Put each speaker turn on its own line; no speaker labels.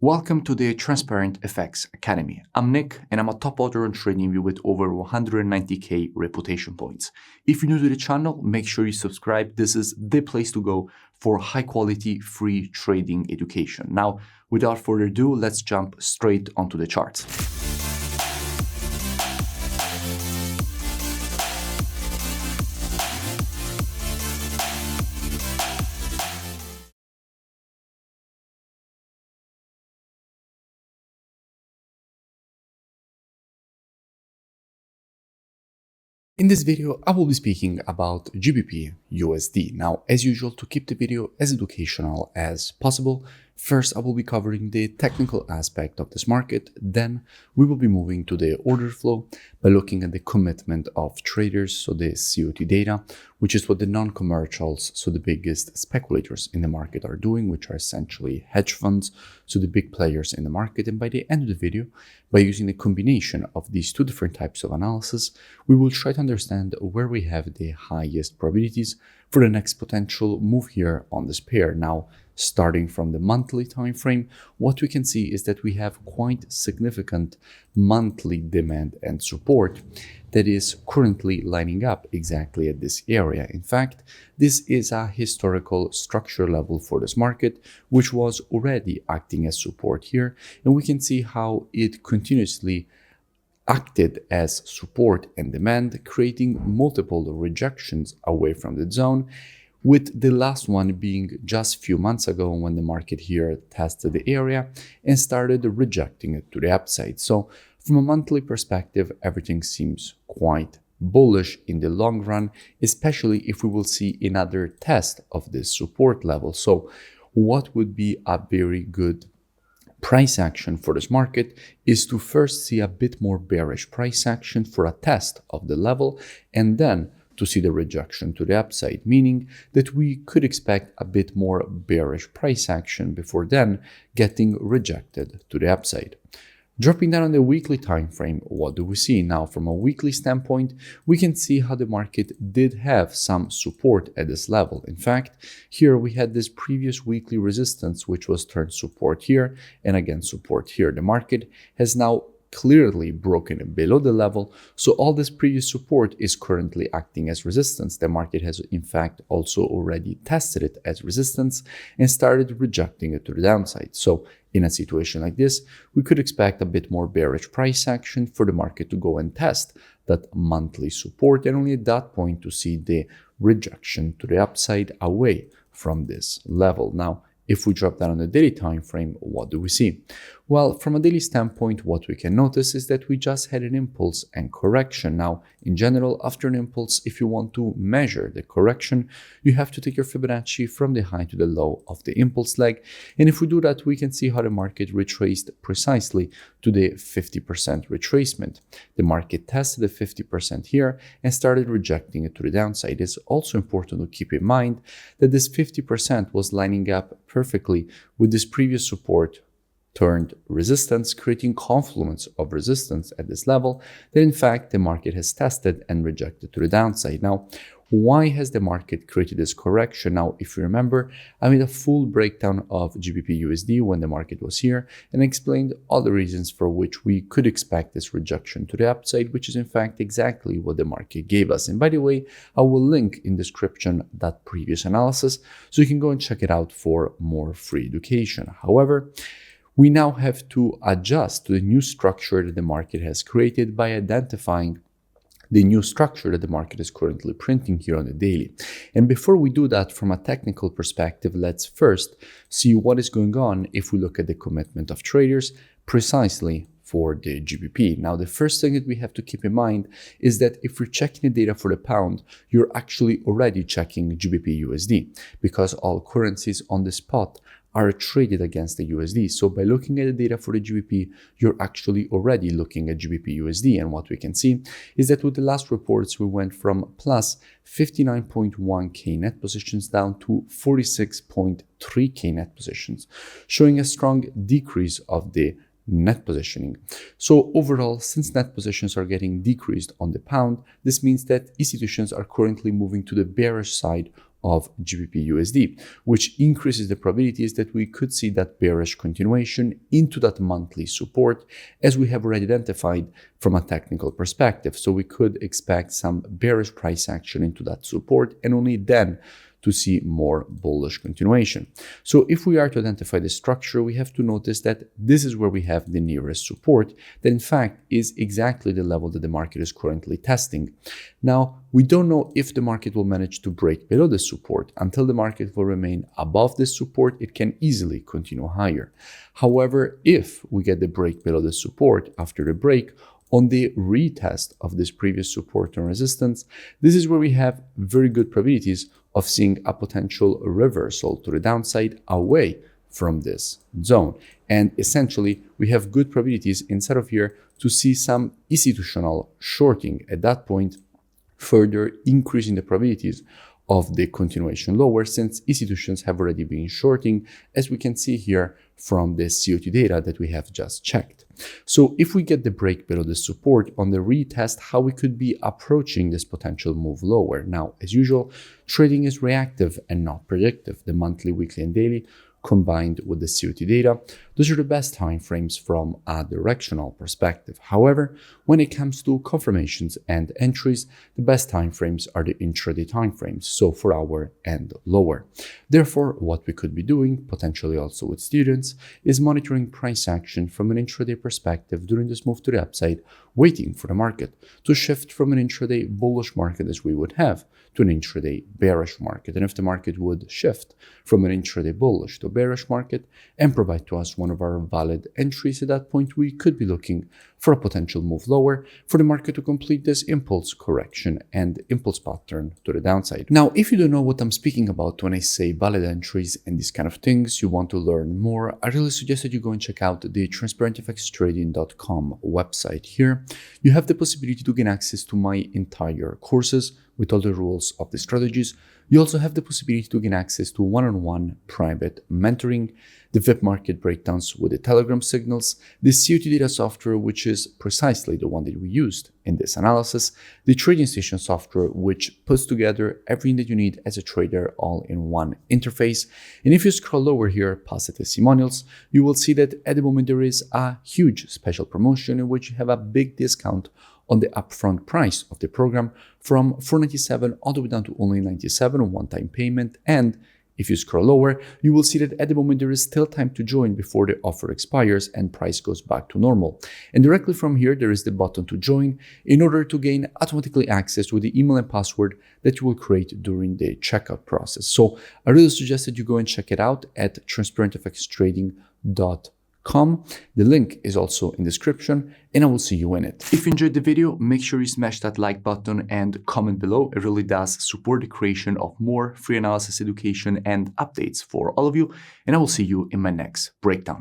Welcome to the Transparent FX Academy. I'm Nick, and I'm a top author on TradingView with over 190k reputation points. If you're new to the channel, make sure you subscribe. This is the place to go for high-quality, free trading education. Now, without further ado, let's jump straight onto the charts. In this video, I will be speaking about GBPUSD. Now, as usual, to keep the video as educational as possible, first I will be covering the technical aspect of this market, then we will be moving to the order flow by looking at the commitment of traders, so the COT data, which is what the non-commercials, so the biggest speculators in the market are doing, which are essentially hedge funds, so the big players in the market. And by the end of the video, by using a combination of these two different types of analysis, we will try to understand where we have the highest probabilities for the next potential move here on this pair. Now, starting from the monthly time frame, what we can see is that we have quite significant monthly demand and support that is currently lining up exactly at this area. In fact, this is a historical structure level for this market, which was already acting as support here, and we can see how it continuously acted as support and demand, creating multiple rejections away from the zone, with the last one being just a few months ago when the market here tested the area and started rejecting it to the upside. So from a monthly perspective, everything seems quite bullish in the long run, especially if we will see another test of this support level. So what would be a very good price action for this market is to first see a bit more bearish price action for a test of the level, and then to see the rejection to the upside, meaning that we could expect a bit more bearish price action before then getting rejected to the upside. Dropping down on the weekly time frame, what do we see? Now, from a weekly standpoint, we can see how the market did have some support at this level. In fact, here we had this previous weekly resistance, which was turned support here and again support here. The market has now clearly broken below the level, so all this previous support is currently acting as resistance. The market has in fact also already tested it as resistance and started rejecting it to the downside. So in a situation like this, we could expect a bit more bearish price action for the market to go and test that monthly support, and only at that point to see the rejection to the upside away from this level. Now, if we drop down on the daily time frame, what do we see? Well, from a daily standpoint, what we can notice is that we just had an impulse and correction. Now, in general, after an impulse, if you want to measure the correction, you have to take your Fibonacci from the high to the low of the impulse leg. And if we do that, we can see how the market retraced precisely to the 50% retracement. The market tested the 50% here and started rejecting it to the downside. It's also important to keep in mind that this 50% was lining up perfectly with this previous support turned resistance, creating confluence of resistance at this level that in fact the market has tested and rejected to the downside. Now, why has the market created this correction? Now, if you remember, I made a full breakdown of GBPUSD when the market was here and explained all the reasons for which we could expect this rejection to the upside, which is in fact exactly what the market gave us. And by the way, I will link in description that previous analysis so you can go and check it out for more free education. However, we now have to adjust to the new structure that the market has created by identifying the new structure that the market is currently printing here on the daily. And before we do that from a technical perspective, let's first see what is going on if we look at the commitment of traders precisely for the GBP. Now, the first thing that we have to keep in mind is that if you're checking the data for the pound, you're actually already checking GBPUSD because all currencies on the spot are traded against the USD. So by looking at the data for the GBP, you're actually already looking at GBPUSD. And what we can see is that with the last reports, we went from plus 59.1k net positions down to 46.3k net positions, showing a strong decrease of the net positioning. So overall, since net positions are getting decreased on the pound, this means that institutions are currently moving to the bearish side of GBPUSD, which increases the probabilities that we could see that bearish continuation into that monthly support, as we have already identified from a technical perspective. So we could expect some bearish price action into that support, and only then to see more bullish continuation. So if we are to identify the structure, we have to notice that this is where we have the nearest support, that in fact is exactly the level that the market is currently testing. Now, we don't know if the market will manage to break below the support. Until the market will remain above this support, it can easily continue higher. However, if we get the break below the support after the break, on the retest of this previous support and resistance, this is where we have very good probabilities of seeing a potential reversal to the downside away from this zone. And essentially, we have good probabilities inside of here to see some institutional shorting at that point, further increasing the probabilities of the continuation lower, since institutions have already been shorting, as we can see here from the COT data that we have just checked. So if we get the break below the support on the retest, how we could be approaching this potential move lower. Now, as usual, trading is reactive and not predictive. The monthly, weekly, and daily combined with the COT data, those are the best time frames from a directional perspective. However, when it comes to confirmations and entries, the best time frames are the intraday time frames, so 4 hour and lower. Therefore, what we could be doing, potentially also with students, is monitoring price action from an intraday perspective during this move to the upside, waiting for the market to shift from an intraday bullish market as we would have to an intraday bearish market. And if the market would shift from an intraday bullish to bearish market and provide to us one of our valid entries, at that point we could be looking for a potential move lower for the market to complete this impulse correction and impulse pattern to the downside. Now, if you don't know what I'm speaking about when I say valid entries and these kind of things, you want to learn more, I really suggest that you go and check out the transparentfxtrading.com website. Here you have the possibility to gain access to my entire courses with all the rules of the strategies. You also have the possibility to gain access to one-on-one private mentoring, the VIP market breakdowns with the Telegram signals, the COT data software, which is precisely the one that we used in this analysis, the trading station software, which puts together everything that you need as a trader all in one interface. And if you scroll lower here past the testimonials, you will see that at the moment there is a huge special promotion in which you have a big discount on the upfront price of the program from $497 all the way down to only $97 on one-time payment. And if you scroll lower, you will see that at the moment there is still time to join before the offer expires and price goes back to normal. And directly from here, there is the button to join in order to gain automatically access with the email and password that you will create during the checkout process. So I really suggest that you go and check it out at transparentfxtrading.com. The link is also in the description, and I will see you in it. If you enjoyed the video, make sure you smash that like button and comment below. It really does support the creation of more free analysis education and updates for all of you, and I will see you in my next breakdown.